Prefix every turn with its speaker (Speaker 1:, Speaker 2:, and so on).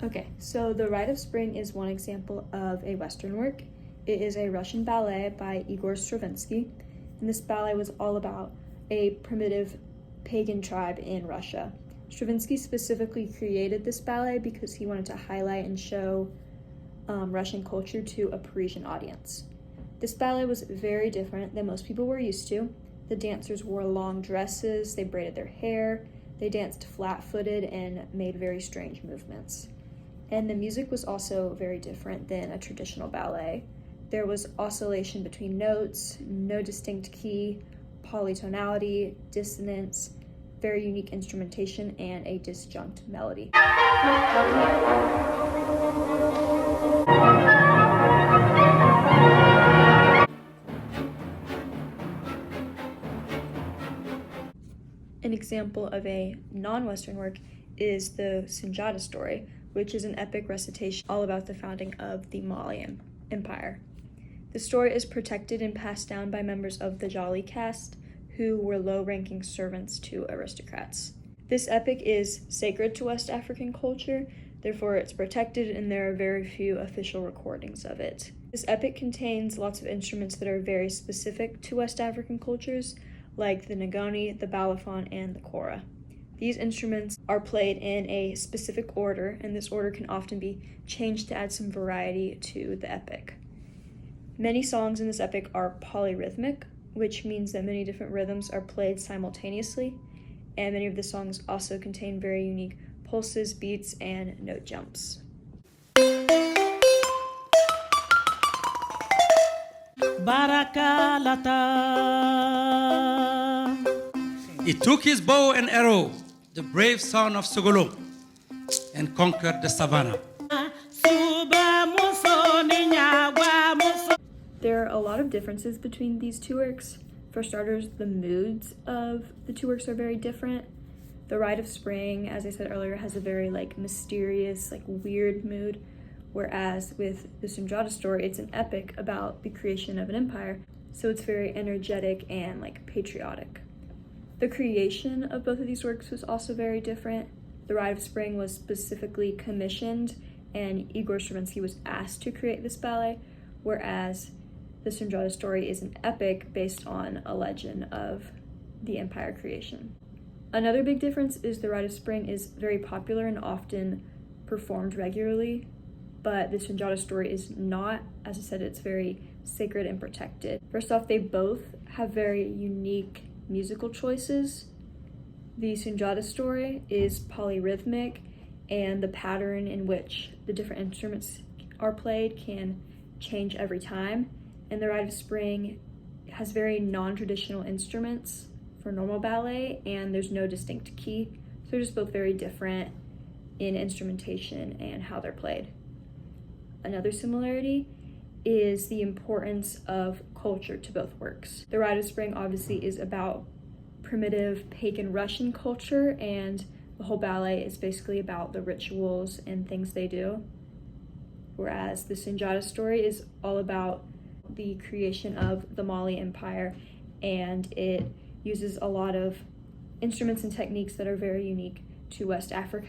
Speaker 1: Okay, so The Rite of Spring is one example of a Western work. It is a Russian ballet by Igor Stravinsky, and this ballet was all about a primitive pagan tribe in Russia. Stravinsky specifically created this ballet because he wanted to highlight and show Russian culture to a Parisian audience. This ballet was very different than most people were used to. The dancers wore long dresses, they braided their hair, they danced flat-footed and made very strange movements. And the music was also very different than a traditional ballet. There was oscillation between notes, no distinct key, polytonality, dissonance, very unique instrumentation, and a disjunct melody. An example of a non-Western work is the Sunjata story, which is an epic recitation all about the founding of the Malian Empire. The story is protected and passed down by members of the Jali caste, who were low-ranking servants to aristocrats. This epic is sacred to West African culture, therefore it's protected and there are very few official recordings of it. This epic contains lots of instruments that are very specific to West African cultures, like the Ngoni, the balafon, and the kora. These instruments are played in a specific order, and this order can often be changed to add some variety to the epic. Many songs in this epic are polyrhythmic, which means that many different rhythms are played simultaneously, and many of the songs also contain very unique pulses, beats, and note jumps.
Speaker 2: Barakalata.
Speaker 3: He took his bow and arrow, the brave son of Sogolo, and conquered the savannah.
Speaker 1: There are a lot of differences between these two works. For starters, the moods of the two works are very different. The Rite of Spring, as I said earlier, has a very mysterious, weird mood, whereas with the Sunjata story, it's an epic about the creation of an empire, so it's very energetic and patriotic. The creation of both of these works was also very different. The Rite of Spring was specifically commissioned, and Igor Stravinsky was asked to create this ballet, whereas the Sunjata story is an epic based on a legend of the empire creation. Another big difference is the Rite of Spring is very popular and often performed regularly, but the Sunjata story is not. As I said, it's very sacred and protected. First off, they both have very unique musical choices. The Sunjata story is polyrhythmic, and the pattern in which the different instruments are played can change every time. And the Rite of Spring has very non-traditional instruments for normal ballet, and there's no distinct key. So they're just both very different in instrumentation and how they're played. Another similarity is the importance of culture to both works. The Rite of Spring obviously is about primitive pagan Russian culture, and the whole ballet is basically about the rituals and things they do. Whereas the Sunjata story is all about the creation of the Mali Empire, and it uses a lot of instruments and techniques that are very unique to West Africa.